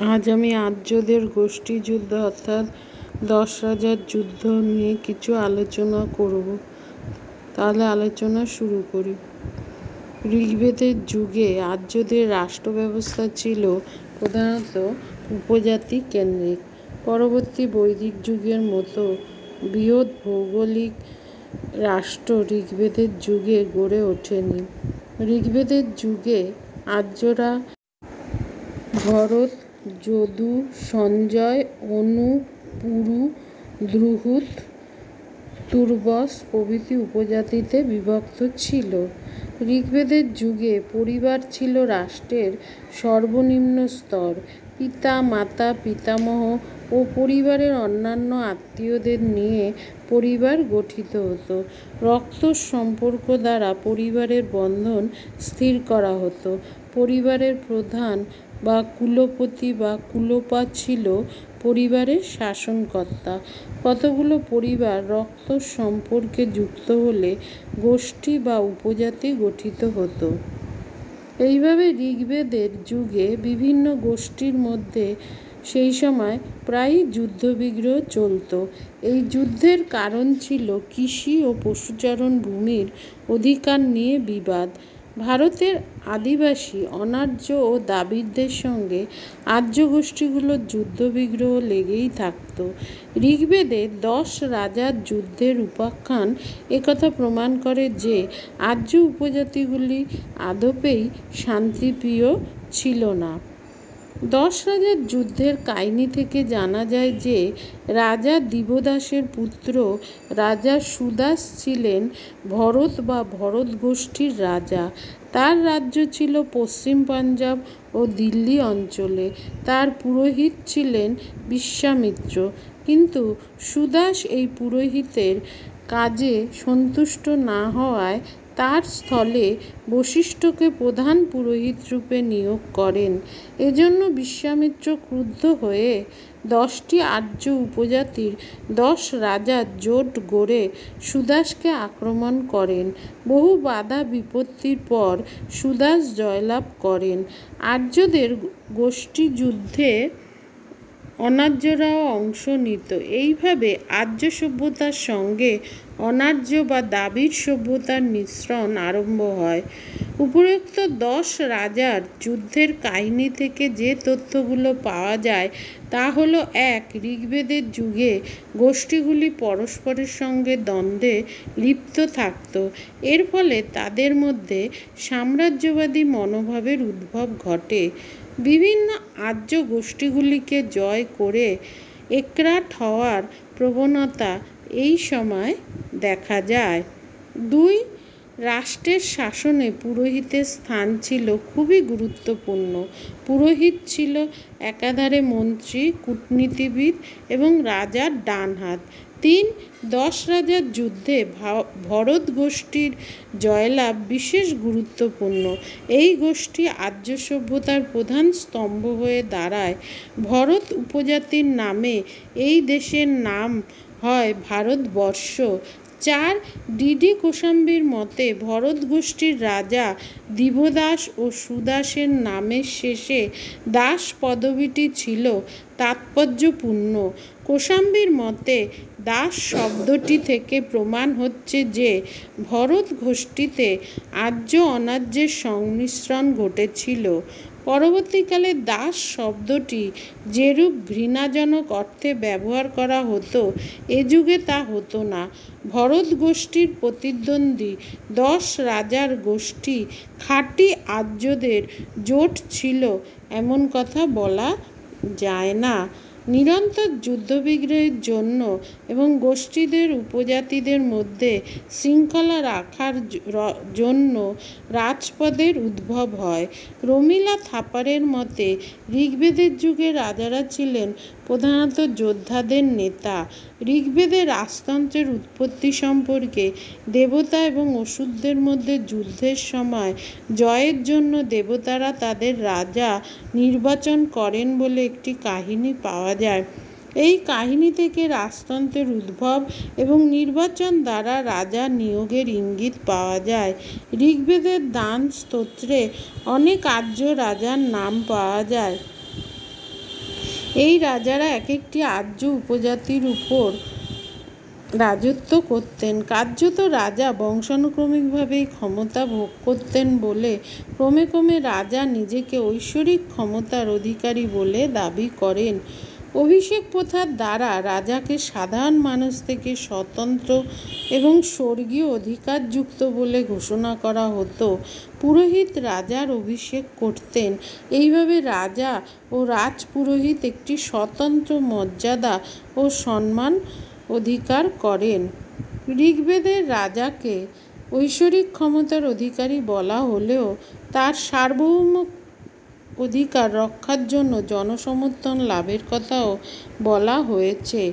আজ আমি আর্যদের গোষ্ঠী যুদ্ধ অর্থাৎ 10 রাজার যুদ্ধ নিয়ে কিছু আলোচনা করব। তাহলে আলোচনা শুরু করি। ঋগ্বেদের যুগে আর্যদের রাষ্ট্র ব্যবস্থা ছিল প্রধানত উপজাতি কেন্দ্রিক। পরবর্তী বৈদিক যুগের মতো বৃহৎ ভৌগোলিক রাষ্ট্র ঋগ্বেদের যুগে গড়ে ওঠেনি। ঋগ্বেদের যুগে আর্যরা ভরত, যদু, সঞ্জয়, অনু, পুরু, দ্রুহুত, তুর্বস প্রভৃতি উপজাতিতে বিভক্ত ছিল। ঋগ্বেদের যুগে পরিবার ছিল রাষ্ট্রের সর্বনিম্ন স্তর। পিতা, মাতা, পিতামহ ও পরিবারের অন্যান্য আত্মীয়দের নিয়ে পরিবার গঠিত হতো। রক্ত সম্পর্ক দ্বারা পরিবারের বন্ধন স্থির করা হতো। পরিবারের প্রধান বা কুলপতি বা কুলপা ছিল পরিবারের শাসনকর্তা। কতগুলো পরিবার রক্ত সম্পর্কে যুক্ত হলে গোষ্ঠী বা উপজাতি গঠিত হতো। এইভাবে ঋগ্বেদের যুগে বিভিন্ন গোষ্ঠীর মধ্যে সেই সময় প্রায়ই যুদ্ধবিগ্রহ চলত। এই যুদ্ধের কারণ ছিল কৃষি ও পশুচারণ ভূমির অধিকার নিয়ে বিবাদ। ভারতের আদিবাসী, অনার্য ও দ্রাবিড়দের সঙ্গে আর্য গোষ্ঠীগুলোর যুদ্ধবিগ্রহ লেগেই থাকত। ঋগ্বেদে 10 রাজার যুদ্ধের উপাখ্যান একথা প্রমাণ করে যে আর্য উপজাতিগুলি আদপেই শান্তিপ্রিয় ছিল না। 10 রাজার যুদ্ধের কাহিনী থেকে জানা যায় যে রাজা দিবদাসের পুত্র রাজা সুদাস ছিলেন ভরত বা ভরত গোষ্ঠীর রাজা। তার রাজ্য ছিল পশ্চিম পাঞ্জাব ও দিল্লি অঞ্চলে। তার পুরোহিত ছিলেন বিশ্বামিত্র। কিন্তু সুদাস এই পুরোহিতের কাজে সন্তুষ্ট না হওয়ায় তার স্থলে বশিষ্ঠকে প্রধান পুরোহিত রূপে নিয়োগ করেন। এজন্য বিশ্বামিত্র ক্রুদ্ধ হয়ে 10টি আর্য উপজাতির 10 রাজার জোট গড়ে সুদাসকে আক্রমণ করেন। বহু বাধা বিপত্তির পর সুদাস জয়লাভ করেন। আর্যদের গোষ্ঠী যুদ্ধে অনার্যরাও অংশ নিত। এইভাবে আর্য সভ্যতার সঙ্গে অনার্য বা দ্রাবিড় সভ্যতার মিশ্রণ আরম্ভ হয়। উপরোক্ত 10 রাজার যুদ্ধের কাহিনী থেকে যে তথ্যগুলো পাওয়া যায় তা হলো: 1. ঋগ্বেদের যুগে গোষ্ঠীগুলি পরস্পরের সঙ্গে দ্বন্দ্বে লিপ্ত থাকত। এর ফলে তাদের মধ্যে সাম্রাজ্যবাদী মনোভাবের উদ্ভব ঘটে। বিভিন্ন আর্য গোষ্ঠীগুলিকে জয় করে একরাট হওয়ার প্রবণতা এই সময় দেখা যায়। 2. রাষ্ট্রের শাসনে পুরোহিতের স্থান ছিল খুবই গুরুত্বপূর্ণ। পুরোহিত ছিল একাধারে মন্ত্রী, কূটনীতিবিদ এবং রাজার ডান হাত। 3. 10 রাজার যুদ্ধে ভরত গোষ্ঠীর জয়লাভ বিশেষ গুরুত্বপূর্ণ। এই গোষ্ঠী আর্য সভ্যতার প্রধান স্তম্ভ হয়ে দাঁড়ায়। ভরত উপজাতির নামে এই দেশের নাম হয় ভারতবর্ষ। 4. ডি.ডি. কোশাম্বীর মতে ভরত গোষ্ঠীর রাজা দিবদাস ও সুদাসের নামের শেষে দাস পদবীটি ছিল তাৎপর্যপূর্ণ। কোশাম্বীর মতে দাস শব্দটি থেকে প্রমাণ হচ্ছে যে ভরত গোষ্ঠীতে আর্য অনার্যের সংমিশ্রণ ঘটেছিল। পরবর্তীকালে দাস শব্দটি যেরূপ ঘৃণাজনক অর্থে ব্যবহার করা হতো এ যুগে তা হতো না। ভরত গোষ্ঠীর প্রতিদ্বন্দ্বী 10 রাজার গোষ্ঠী খাঁটি আর্যদের জোট ছিল এমন কথা বলা যায় না। নিরন্তর যুদ্ধবিগ্রহের জন্য এবং গোষ্ঠীদের উপজাতিদের মধ্যে শৃঙ্খলা রাখার জন্য রাজপদের উদ্ভব হয়। রমিলা থাপারের মতে ঋগ্বেদের যুগে রাজারা ছিলেন প্রধানত যোদ্ধাদের নেতা। ঋগ্বেদে রাজতন্ত্রের উৎপত্তি সম্পর্কে দেবতা এবং অসুরদের মধ্যে যুদ্ধের সময় জয়ের জন্য দেবতারা তাদের রাজা নির্বাচন করেন বলে একটি কাহিনী পাওয়া যায়। এই কাহিনী থেকে রাজতন্ত্রের উদ্ভব এবং নির্বাচন দ্বারা রাজা নিয়োগের ইঙ্গিত পাওয়া যায়। ঋগ্বেদের দান স্তোত্রে অনেক আর্য রাজার নাম পাওয়া যায়। এই রাজারা এক একটি আর্য উপজাতির উপর রাজত্ব করতেন। কার্যত রাজা বংশানুক্রমিকভাবেই ক্ষমতা ভোগ করতেন বলে ক্রমে ক্রমে রাজা নিজেকে ঐশ্বরিক ক্ষমতার অধিকারী বলে দাবি করেন। অভিষেক প্রথার দ্বারা রাজাকে সাধারণ মানুষ থেকে স্বতন্ত্র এবং স্বর্গীয় অধিকারযুক্ত বলে ঘোষণা করা হতো। পুরোহিত রাজার অভিষেক করতেন। এইভাবে রাজা ও রাজপুরোহিত একটি স্বতন্ত্র মর্যাদা ও সম্মান অধিকার করেন। ঋগ্বেদের রাজাকে ঐশ্বরিক ক্ষমতার অধিকারী বলা হলেও তার সার্বভৌম অধিকার রক্ষার জন্য জনসমর্থন লাভের কথাও বলা হয়েছে।